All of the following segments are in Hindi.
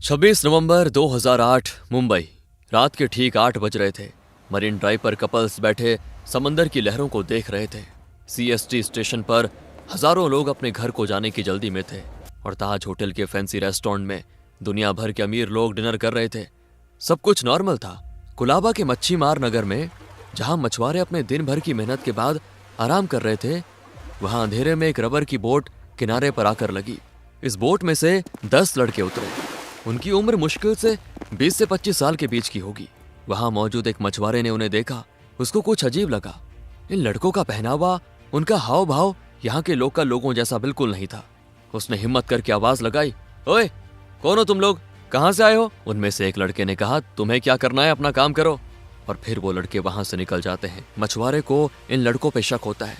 26 नवंबर 2008 मुंबई। रात के ठीक 8 बज रहे थे। मरीन ड्राइव पर कपल्स बैठे समंदर की लहरों को देख रहे थे। सीएसटी स्टेशन पर हजारों लोग अपने घर को जाने की जल्दी में थे और ताज होटल के फैंसी रेस्टोरेंट में दुनिया भर के अमीर लोग डिनर कर रहे थे। सब कुछ नॉर्मल था। कुलाबा के मच्छी मार नगर में, जहां मछुआरे अपने दिन भर की मेहनत के बाद आराम कर रहे थे, वहां अंधेरे में एक रबर की बोट किनारे पर आकर लगी। इस बोट में से 10 लड़के उतरे। उनकी उम्र मुश्किल से 20 से 25 साल के बीच की होगी। वहां मौजूद एक मछुआरे ने उन्हें देखा। उसको कुछ अजीब लगा। इन लड़कों का पहनावा, उनका हाव भाव यहाँ के लोकल लोगों जैसा बिल्कुल नहीं था। उसने हिम्मत करके आवाज लगाई, ओए, कौन हो तुम लोग? कहां से आए हो? उनमें से एक लड़के ने कहा, तुम्हें क्या करना है, अपना काम करो। और फिर वो लड़के वहां से निकल जाते हैं। मछुआरे को इन लड़कों पे शक होता है,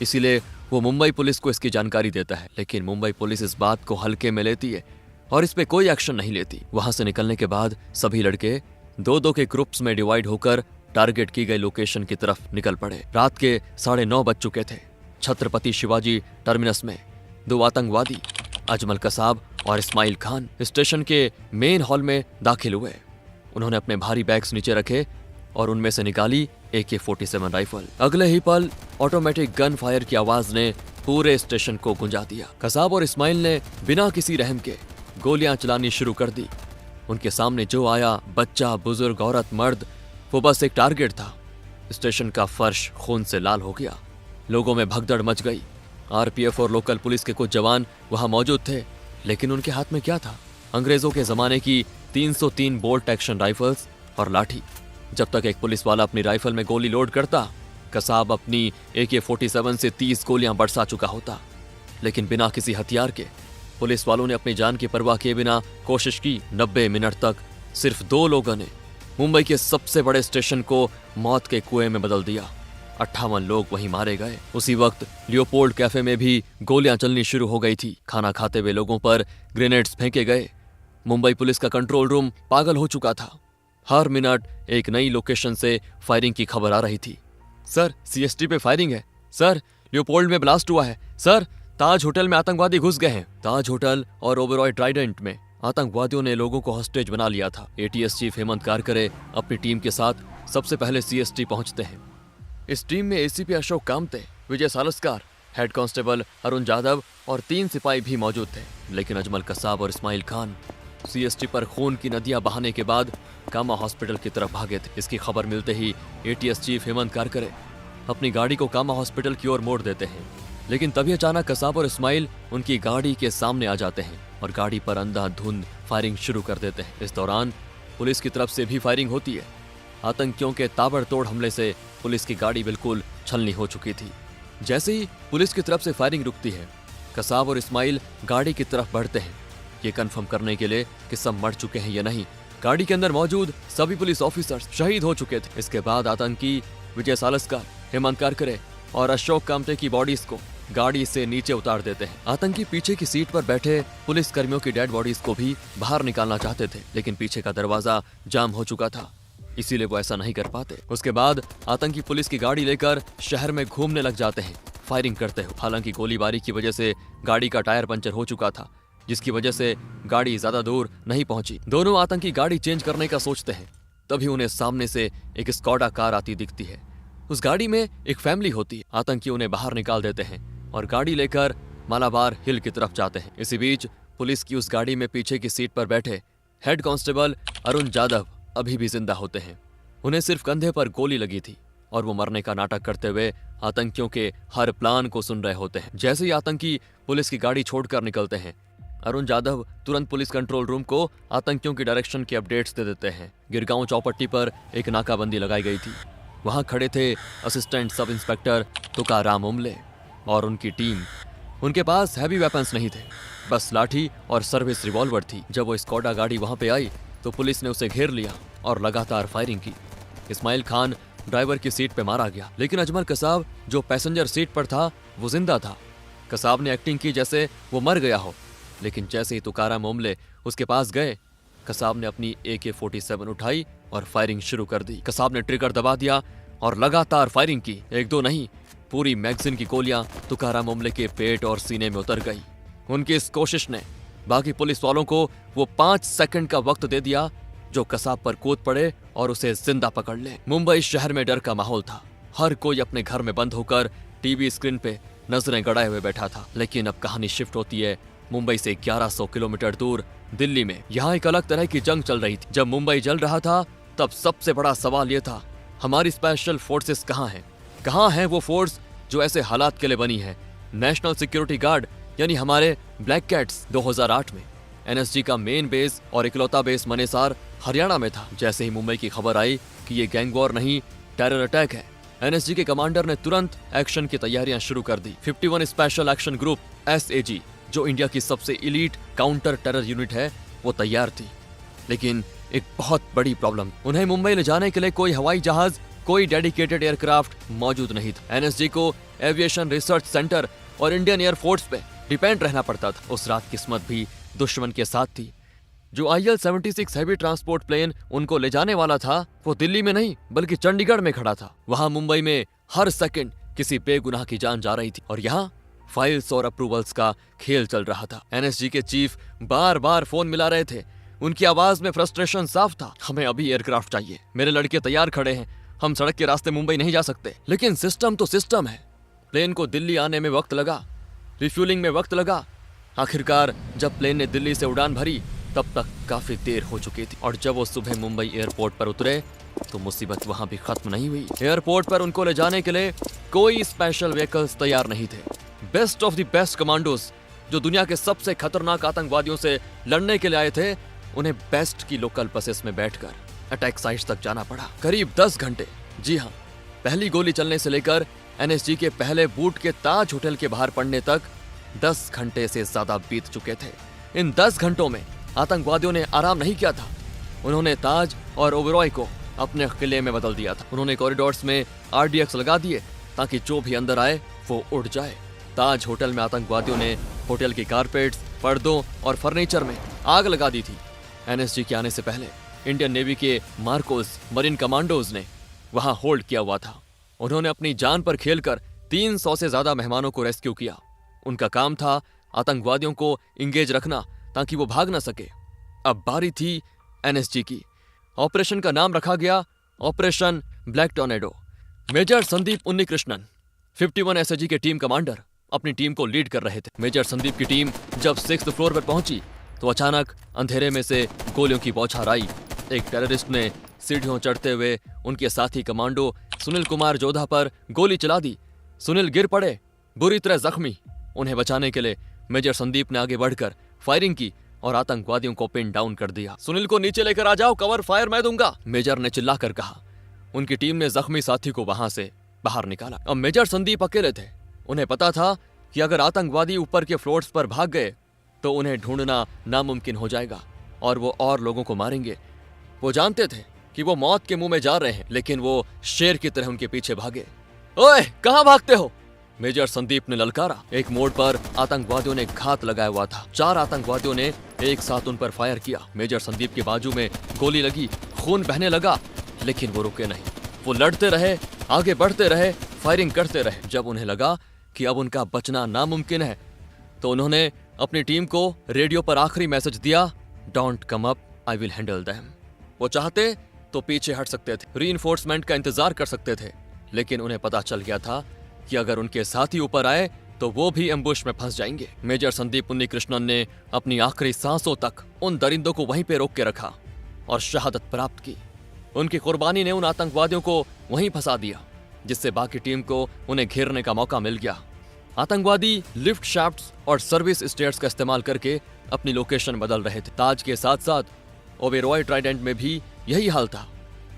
इसीलिए वो मुंबई पुलिस को इसकी जानकारी देता है। लेकिन मुंबई पुलिस इस बात को हल्के में लेती है और इस पे कोई एक्शन नहीं लेती। वहां से निकलने के बाद सभी लड़के 2-2 के ग्रुप्स में डिवाइड होकर टारगेट की गई लोकेशन की तरफ निकल पड़े। रात के 9:30 बज चुके थे। छत्रपति शिवाजी टर्मिनस में 2 आतंकवादी, अजमल कसाब और इस्माइल खान, स्टेशन के मेन हॉल में दाखिल हुए। उन्होंने अपने भारी बैग्स नीचे रखे और उनमें से निकाली AK-47 राइफल। अगले ही पल ऑटोमेटिक गन फायर की आवाज ने पूरे स्टेशन को गुंजा दिया। कसाब और इस्माइल ने बिना किसी रहम के गोलियां चलानी शुरू कर दी। उनके सामने जो आया, बच्चा, बुजुर्ग, औरत, मर्द, वो बस एक टारगेट था। स्टेशन का फर्श खून से लाल हो गया। लोगों में भगदड़ मच गई। आरपीएफ और लोकल पुलिस के कुछ जवान वहां मौजूद थे, लेकिन उनके हाथ में क्या था? अंग्रेजों के जमाने की 303 बोल्ट एक्शन राइफल्स और लाठी। जब तक एक पुलिस वाला अपनी राइफल में गोली लोड करता, कसाब अपनी AK-47 से 30 गोलियां बरसा चुका होता। लेकिन बिना किसी हथियार के पुलिस वालों ने अपनी जान की परवाह किए बिना कोशिश की। 90 मिनट तक सिर्फ 2 लोगों ने मुंबई के सबसे बड़े स्टेशन को मौत के कुएं में बदल दिया। 58 लोग वहीं मारे गए। उसी वक्त लियोपोल्ड कैफे में भी गोलियां चलनी शुरू हो गई थी। खाना खाते हुए लोगों पर ग्रेनेड्स फेंके गए। मुंबई पुलिस का कंट्रोल रूम पागल हो चुका था। हर मिनट एक नई लोकेशन से फायरिंग की खबर आ रही थी। सर, CST पे फायरिंग है। सर, लियोपोल्ड में ब्लास्ट हुआ है। सर, ताज होटल में आतंकवादी घुस गए हैं। ताज होटल और ओबेरॉय ट्राइडेंट में आतंकवादियों ने लोगों को हॉस्टेज बना लिया था। ATS चीफ हेमंत कारकरे अपनी टीम के साथ सबसे पहले CST पहुंचते हैं। इस टीम में ACP अशोक कामते, विजय सालस्कार, हेड कांस्टेबल अरुण जाधव और 3 सिपाही भी मौजूद थे। लेकिन अजमल कसाब और इस्माइल खान CST पर खून की नदियां बहाने के बाद कामा हॉस्पिटल की तरफ भागे थे। इसकी खबर मिलते ही ATS चीफ हेमंत कारकरे अपनी गाड़ी को कामा हॉस्पिटल की ओर मोड़ देते हैं। लेकिन तभी अचानक कसाब और इस्माइल उनकी गाड़ी के सामने आ जाते हैं और गाड़ी पर अंधाधुंध फायरिंग शुरू कर देते हैं। इस दौरान पुलिस की तरफ से भी फायरिंग होती है। आतंकियों के ताबड़तोड़ हमले से पुलिस की गाड़ी बिल्कुल छलनी हो चुकी थी। जैसे ही पुलिस की तरफ से फायरिंग रुकती है, कसाब और इस्माइल गाड़ी की तरफ बढ़ते हैं, ये कंफर्म करने के लिए कि सब मर चुके हैं या नहीं। गाड़ी के अंदर मौजूद सभी पुलिस ऑफिसर्स शहीद हो चुके थे। इसके बाद आतंकी विजय सालस्कर, हेमंत कारकरे और अशोक कामते की बॉडीज को गाड़ी से नीचे उतार देते हैं। आतंकी पीछे की सीट पर बैठे पुलिस कर्मियों की डेड बॉडीज को भी बाहर निकालना चाहते थे, लेकिन पीछे का दरवाजा जाम हो चुका था, इसीलिए वो ऐसा नहीं कर पाते। उसके बाद आतंकी पुलिस की गाड़ी लेकर शहर में घूमने लग जाते हैं, फायरिंग करते हुए। हालांकि गोलीबारी की वजह से गाड़ी का टायर पंचर हो चुका था, जिसकी वजह से गाड़ी ज्यादा दूर नहीं पहुंची। दोनों आतंकी गाड़ी चेंज करने का सोचते हैं, तभी उन्हें सामने से एक स्कॉडा कार आती दिखती है। उस गाड़ी में एक फैमिली होती है। आतंकी उन्हें बाहर निकाल देते हैं और गाड़ी लेकर मालाबार हिल की तरफ जाते हैं। इसी बीच पुलिस की उस गाड़ी में पीछे की सीट पर बैठे हेड कांस्टेबल अरुण जाधव अभी भी जिंदा होते हैं। उन्हें सिर्फ कंधे पर गोली लगी थी और वो मरने का नाटक करते हुए आतंकियों के हर प्लान को सुन रहे होते हैं। जैसे ही आतंकी पुलिस की गाड़ी छोड़कर निकलते हैं, अरुण जाधव तुरंत पुलिस कंट्रोल रूम को आतंकियों की डायरेक्शन की अपडेट्स दे देते हैं। गिरगांव चौपट्टी पर एक नाकाबंदी लगाई गई थी। वहां खड़े थे असिस्टेंट सब इंस्पेक्टर तुकाराम उमले और उनकी टीम। उनके पास हैवी वेपन्स नहीं थे, बस लाठी और सर्विस रिवॉल्वर थी। जब वो स्कॉडा गाड़ी वहां पे आई तो पुलिस ने उसे घेर लिया और लगातार फायरिंग की। इस्माइल खान ड्राइवर की सीट पे मारा गया, लेकिन अजमल कसाब जो पैसेंजर सीट पर था वो जिंदा था। कसाब ने एक्टिंग की जैसे वो मर गया हो, लेकिन जैसे ही तुकाराम उमले उसके पास गए, कसाब ने अपनी AK-47 उठाई और फायरिंग शुरू कर दी। कसाब ने ट्रिगर दबा दिया और लगातार फायरिंग की। 1-2 नहीं, पूरी मैगजीन की गोलियां तुकाराम उमले के पेट और सीने में उतर गई। उनकी इस कोशिश ने बाकी पुलिस वालों को वो 5 सेकंड का वक्त दे दिया जो कसाब पर कूद पड़े और उसे जिंदा पकड़ ले। मुंबई शहर में डर का माहौल था। हर कोई अपने घर में बंद होकर टीवी स्क्रीन पे नजरें गड़ाए हुए बैठा था। लेकिन अब कहानी शिफ्ट होती है मुंबई से 1100 किलोमीटर दूर दिल्ली में। यहाँ एक अलग तरह की जंग चल रही थी। जब मुंबई जल रहा था तब सबसे बड़ा सवाल ये था, हमारी स्पेशल फोर्सेस कहाँ हैं? कहाँ है वो फोर्स जो ऐसे हालात के लिए बनी है? नेशनल सिक्योरिटी गार्ड यानी हमारे ब्लैक कैट्स। 2008 में एनएसजी का मेन बेस और इकलौता बेस मनेसार हरियाणा में था। जैसे ही मुंबई की खबर आई कि ये गैंग वॉर नहीं टेरर अटैक है, एनएसजी के कमांडर ने तुरंत एक्शन की तैयारियां शुरू कर दी। 51 स्पेशल एक्शन ग्रुप SAG, जो इंडिया की सबसे इलीट काउंटर टेरर यूनिट है, वो तैयार थी। लेकिन एक बहुत बड़ी प्रॉब्लम, उन्हें मुंबई ले जाने के लिए कोई हवाई जहाज, कोई डेडिकेटेड एयरक्राफ्ट मौजूद नहीं था। एनएसजी को एविएशन रिसर्च सेंटर और इंडियन एयरफोर्स पे डिपेंड रहना पड़ता था। उस रात किस्मत भी दुश्मन के साथ थी। जो IL-76 हैवी ट्रांसपोर्ट प्लेन उनको ले जाने वाला था वो दिल्ली में नहीं बल्कि चंडीगढ़ में खड़ा था। वहां मुंबई में हर सेकंड किसी बेगुनाह की जान जा रही थी और यहाँ फाइल्स और अप्रूवल्स का खेल चल रहा था। एनएसजी के चीफ बार बार फोन मिला रहे थे। उनकी आवाज में फ्रस्ट्रेशन साफ था। हमें अभी एयरक्राफ्ट चाहिए, मेरे लड़के तैयार खड़े हैं, हम सड़क के रास्ते मुंबई नहीं जा सकते। लेकिन सिस्टम तो सिस्टम है। प्लेन को दिल्ली आने में वक्त लगा, रिफ्यूलिंग में वक्त लगा। आखिरकार जब प्लेन ने दिल्ली से उड़ान भरी तब तक काफी देर हो चुकी थी और जब वो सुबह मुंबई एयरपोर्ट पर उतरे तो मुसीबत वहां भी खत्म नहीं हुई। एयरपोर्ट पर उनको ले जाने के लिए कोई स्पेशल व्हीकल्स तैयार नहीं थे। Best of the best commandos जो दुनिया के सबसे खतरनाक आतंकवादियों से लड़ने के लिए आए थे, उन्हें बेस्ट की लोकल बसेस में बैठकर अटैक साइट्स तक जाना पड़ा। करीब 10 घंटे, जी हाँ, पहली गोली चलने से लेकर एनएसजी के पहले बूट के ताज होटल के बाहर पड़ने तक 10 घंटे से ज्यादा बीत चुके थे। इन 10 घंटों में आतंकवादियों ने आराम नहीं किया था। उन्होंने ताज और ओबेरॉय को अपने किले में बदल दिया था। उन्होंने कॉरिडोर्स में RDX लगा दिए ताकि जो भी अंदर आए वो उड़ जाए। ताज होटल में आतंकवादियों ने होटल की कारपेट्स, पर्दों और फर्नीचर में आग लगा दी थी। एनएसजी के आने से पहले इंडियन नेवी के मार्कोस मरीन कमांडोज ने वहां होल्ड किया हुआ था। उन्होंने अपनी जान पर खेलकर 300 से ज्यादा मेहमानों को रेस्क्यू किया। उनका काम था आतंकवादियों को इंगेज रखना ताकि वो भाग न सके। अब बारी थी एनएसजी की। ऑपरेशन का नाम रखा गया operation black tornado. Major Sandeep Unnikrishnan 51 SAG के टीम कमांडर अपनी टीम को लीड कर रहे थे। मेजर संदीप की टीम जब 6th फ्लोर पर पहुंची तो अचानक अंधेरे में से गोलियों की बौछार आई। एक टेररिस्ट ने सीढ़ियों चढ़ते हुए उनके साथी कमांडो सुनील कुमार जोधा पर गोली चला दी। सुनील गिर पड़े, बुरी तरह जख्मी। उन्हें बचाने के लिए मेजर संदीप ने आगे बढ़कर फायरिंग की और आतंकवादियों को पिन डाउन कर दिया। सुनील को नीचे लेकर आ जाओ, कवर फायर मैं दूंगा, मेजर ने चिल्लाकर कहा। उनकी टीम ने जख्मी साथी को वहां से बाहर निकाला। अब मेजर संदीप अकेले थे। उन्हें पता था कि अगर आतंकवादी ऊपर के फ्लोर्स पर भाग गए तो उन्हें ढूंढना नामुमकिन हो जाएगा और वो और लोगों को मारेंगे। वो जानते थे कि वो मौत के मुंह में जा रहे हैं, लेकिन वो शेर की तरह उनके पीछे भागे। ओए, कहां भागते हो? मेजर संदीप ने ललकारा। एक मोड़ पर आतंकवादियों ने घात लगाया हुआ था। 4 आतंकवादियों ने एक साथ उन पर फायर किया। मेजर संदीप के बाजू में गोली लगी, खून बहने लगा, लेकिन वो रुके नहीं। वो लड़ते रहे, आगे बढ़ते रहे, फायरिंग करते रहे। जब उन्हें लगा कि अब उनका बचना नामुमकिन है तो उन्होंने अपनी टीम को रेडियो पर आखिरी मैसेज दिया, don't come up, I will handle them. वो चाहते तो पीछे हट सकते थे, रीइंफोर्समेंट का इंतजार कर सकते थे, लेकिन उन्हें पता चल गया था कि अगर उनके साथी ऊपर आए तो वो भी एम्बुश में फंस जाएंगे। मेजर संदीप उन्नीकृष्णन ने अपनी आखिरी सांसों तक उन दरिंदों को वहीं पे रोक के रखा और शहादत प्राप्त की। उनकी कुर्बानी ने उन आतंकवादियों को वहीं फंसा दिया, जिससे बाकी टीम को उन्हें घेरने का मौका मिल गया। आतंकवादी लिफ्ट शाफ्ट्स और सर्विस स्टेयर्स का इस्तेमाल करके अपनी लोकेशन बदल रहे थे। ताज के साथ साथ ओबेरॉय ट्राइडेंट में भी यही हाल था,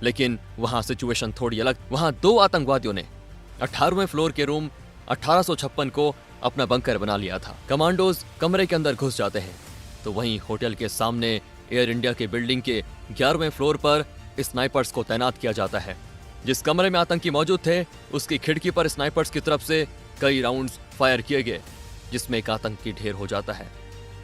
लेकिन वहां सिचुएशन थोड़ी अलग। वहां 2 आतंकवादियों ने 18वें फ्लोर के रूम 1856 को अपना बंकर बना लिया था। कमांडोज कमरे के अंदर घुस जाते हैं तो वहीं होटल के सामने एयर इंडिया के बिल्डिंग के 11वें फ्लोर पर स्नाइपर्स को तैनात किया जाता है। जिस कमरे में आतंकी मौजूद थे उसकी खिड़की पर स्नाइपर्स की तरफ से कई राउंड्स फायर किए गए, जिसमें एक आतंकी ढेर हो जाता है।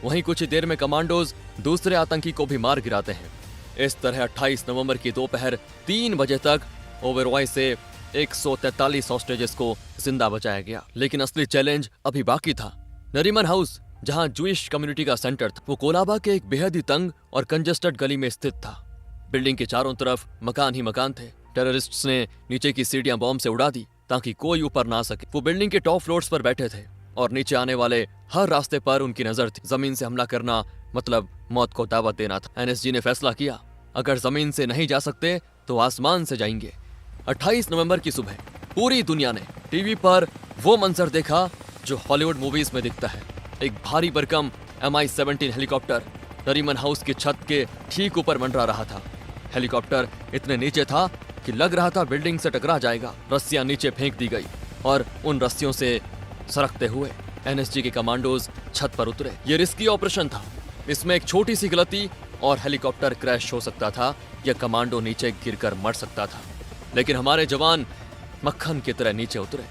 वहीं कुछ ही देर में कमांडोज दूसरे आतंकी को भी मार गिराते हैं। इस तरह 28 नवंबर की दोपहर 3 बजे तक ओबेरॉय से 143 हॉस्टेजेस को जिंदा बचाया गया। लेकिन असली चैलेंज अभी बाकी था। नरीमन हाउस जहां जूइश कम्युनिटी का सेंटर था, वो कोलाबा के एक बेहद ही तंग और कंजेस्टेड गली में स्थित था। बिल्डिंग के चारों तरफ मकान ही मकान थे। टेररिस्ट्स ने नीचे की सीढ़ियां बॉम्ब से उड़ा दी ताकि कोई ऊपर ना आ सके। वो बिल्डिंग के टॉप फ्लोर्स पर बैठे थे और नीचे आने वाले हर रास्ते पर उनकी नजर थी। जमीन से हमला करना मतलब मौत को दावत देना था। एनएसजी ने फैसला किया, अगर जमीन से नहीं जा सकते तो आसमान से जाएंगे। 28 नवंबर की सुबह पूरी दुनिया ने टीवी पर वो मंजर देखा जो हॉलीवुड मूवीज में दिखता है। एक भारी भरकम MI-17 हेलीकॉप्टर नरीमन हाउस की छत के ठीक ऊपर मंडरा रहा था। हेलीकॉप्टर इतने नीचे था कि लग रहा था बिल्डिंग से टकरा जाएगा। रस्सियां नीचे फेंक दी गई और उन रस्सियों से सरकते हुए एनएसजी के कमांडोज छत पर उतरे। ये रिस्की ऑपरेशन था। इसमें एक छोटी सी गलती और हेलीकॉप्टर क्रैश हो सकता था या कमांडो नीचे गिरकर मर सकता था। लेकिन हमारे जवान मक्खन की तरह नीचे उतरे।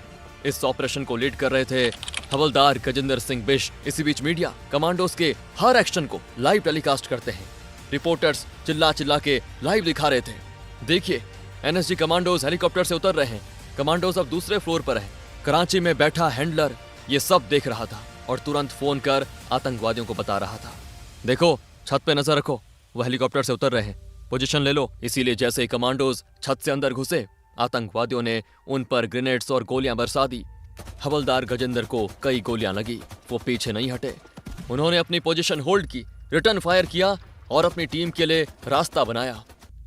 इस ऑपरेशन को लीड कर रहे थे हवलदार गजेंद्र सिंह बिश। इसी बीच मीडिया कमांडोज के हर एक्शन को लाइव टेलीकास्ट करते हैं। रिपोर्टर्स चिल्ला चिल्ला के लाइव दिखा रहे थे, देखिए एनएसजी कमांडोज हेलीकॉप्टर से उतर रहे हैं। कमांडोज अब दूसरे फ्लोर पर हैं। कराची में बैठा हैंडलर ये सब देख रहा था और तुरंत फोन कर आतंकवादियों को बता रहा था, देखो छत पे नजर रखो, वो हेलीकॉप्टर से उतर रहे हैं, पोजीशन ले लो। इसीलिए जैसे ही कमांडोज छत से अंदर घुसे, आतंकवादियों ने उन पर ग्रेनेड्स और गोलियां बरसा दी। हवलदार गजेंद्र को कई गोलियां लगी, वो पीछे नहीं हटे। उन्होंने अपनी पोजीशन होल्ड की, रिटर्न फायर किया और अपनी टीम के लिए रास्ता बनाया।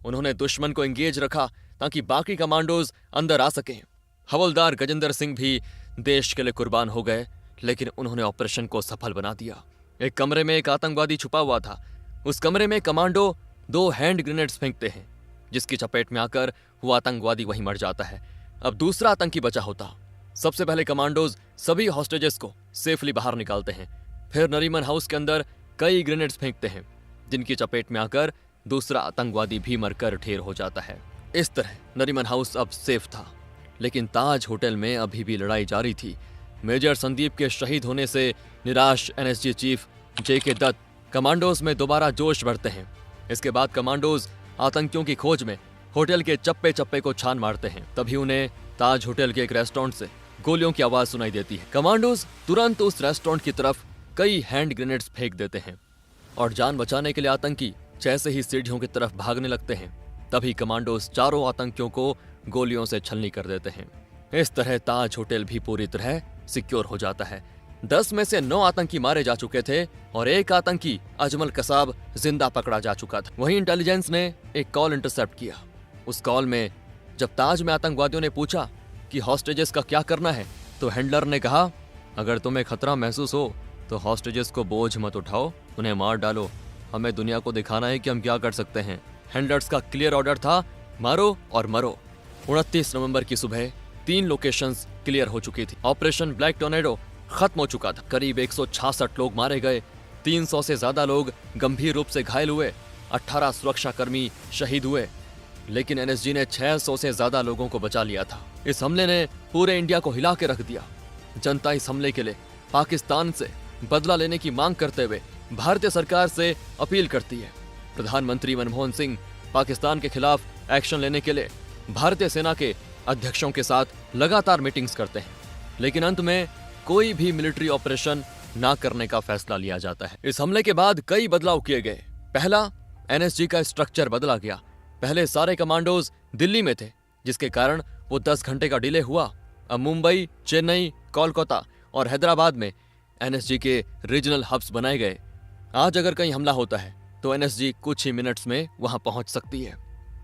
उन्होंने दुश्मन को एंगेज रखा ताकि बाकी कमांडोज अंदर आ सकें। हवलदार गजेंद्र सिंह भी देश के लिए कुर्बान हो गए, लेकिन उन्होंने ऑपरेशन को सफल बना दिया। एक कमरे में एक आतंकवादी छुपा हुआ था। उस कमरे में कमांडो 2 हैंड ग्रेनेड्स फेंकते हैं, जिसकी चपेट में आकर वो आतंकवादी वहीं मर जाता है। अब दूसरा आतंकी बचा होता। सबसे पहले कमांडोज सभी हॉस्टेजेस को सेफली बाहर निकालते हैं। फिर नरीमन हाउस के अंदर कई ग्रेनेड्स फेंकते हैं, जिनकी चपेट में आकर दूसरा आतंकवादी भी मरकर ढेर हो जाता है। इस तरह नरीमन हाउस अब सेफ था, लेकिन ताज होटल में अभी भी लड़ाई जारी थी। मेजर संदीप के शहीद होने से निराश NSG chief JK Dutt commandos में दोबारा जोश भरते हैं। इसके बाद कमांडोज आतंकियों की खोज में होटल के चप्पे चप्पे को छान मारते हैं। तभी उन्हें ताज होटल के एक रेस्टोरेंट से गोलियों की आवाज सुनाई देती है। कमांडोज तुरंत उस रेस्टोरेंट की तरफ कई हैंड ग्रेनेड्स फेंक देते हैं और जान बचाने के लिए आतंकी जैसे ही सीढ़ियों की तरफ भागने लगते हैं, तभी कमांडोज चारों आतंकियों को गोलियों से छलनी कर देते हैं। इस तरह ताज होटल भी पूरी तरह सिक्योर हो जाता है। 10 में से 9 आतंकी मारे जा चुके थे और एक आतंकी अजमल कसाब जिंदा पकड़ा जा चुका था। वहीं इंटेलिजेंस ने एक कॉल इंटरसेप्ट किया। उस कॉल में जब ताज में आतंकवादियों ने पूछा कि हॉस्टेजेस का क्या करना है, तो हैंडलर ने कहा, अगर तुम्हें खतरा महसूस हो तो हॉस्टेजेस को बोझ मत उठाओ, उन्हें मार डालो। हमें दुनिया को दिखाना है कि हम क्या कर सकते हैं। हैंडलर्स का क्लियर ऑर्डर था, मारो और मरो। 29 नवंबर की सुबह 3 लोकेशंस क्लियर हो चुकी थी। ऑपरेशन ब्लैक टोर्नेडो खत्म हो चुका था। करीब 166 लोग मारे गए, 300 से ज्यादा लोग गंभीर रूप से घायल हुए, 18 सुरक्षाकर्मी शहीद हुए। लेकिन एनएसजी ने 600 से ज्यादा लोगों को बचा लिया था। इस हमले ने पूरे इंडिया को हिला के रख दिया। जनता इस हमले के लिए पाकिस्तान से बदला लेने की मांग करते हुए भारतीय सरकार से अपील करती है। प्रधानमंत्री मनमोहन सिंह पाकिस्तान के खिलाफ एक्शन लेने के लिए भारतीय सेना के अध्यक्षों के साथ लगातार मीटिंग्स करते हैं, लेकिन अंत में कोई भी मिलिट्री ऑपरेशन ना करने का फैसला लिया जाता है। इस हमले के बाद कई बदलाव किए गए। पहला, एनएसजी का स्ट्रक्चर बदला गया। पहले सारे कमांडोज दिल्ली में थे, जिसके कारण वो 10 घंटे का डिले हुआ। अब मुंबई, चेन्नई, कोलकाता और हैदराबाद में एनएसजी के रीजनल हब्स बनाए गए। आज अगर कहीं हमला होता है तो एनएसजी कुछ ही मिनट्स में वहां पहुंच सकती है।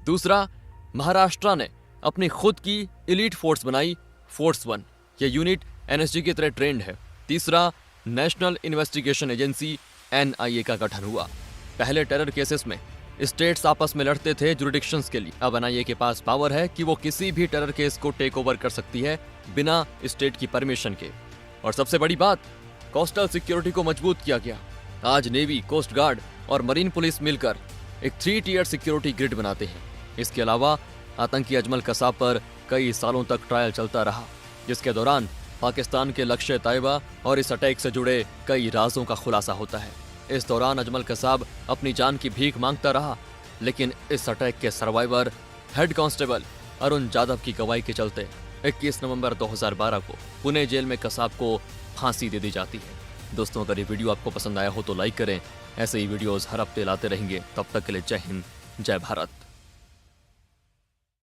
दूसरा, महाराष्ट्र ने अपनी खुद की एलीट फोर्स बनाई, फोर्स 1। ये यूनिट एनएसजी की तरह ट्रेंड है। तीसरा, नेशनल इन्वेस्टिगेशन एजेंसी NIA का गठन हुआ। पहले टेरर केसेस में स्टेट्स आपस में लड़ते थे जुरिडिक्शंस के लिए। अब NIA के पास पावर है कि वो किसी भी टेरर केस को टेक ओवर कर सकती है बिना स्टेट की परमिशन के। और सबसे बड़ी बात, कोस्टल सिक्योरिटी को मजबूत किया गया। आज नेवी, कोस्ट गार्ड और मरीन पुलिस मिलकर एक 3 टियर सिक्योरिटी ग्रिड बनाते हैं। इसके अलावा आतंकी अजमल कसाब पर कई सालों तक ट्रायल चलता रहा, जिसके दौरान पाकिस्तान के लक्ष्य तैयबा और इस अटैक से जुड़े कई राजों का खुलासा होता है। इस दौरान अजमल कसाब अपनी जान की भीख मांगता रहा, लेकिन इस अटैक के survivor head constable Arun Jadhav की गवाही के चलते 21 नवंबर 2012 को पुणे जेल में कसाब को फांसी दे दी जाती है। दोस्तों, अगर ये वीडियो आपको पसंद आया हो तो लाइक करें। ऐसे ही वीडियोस हर हफ्ते लाते रहेंगे। तब तक के लिए जय हिंद, जय भारत।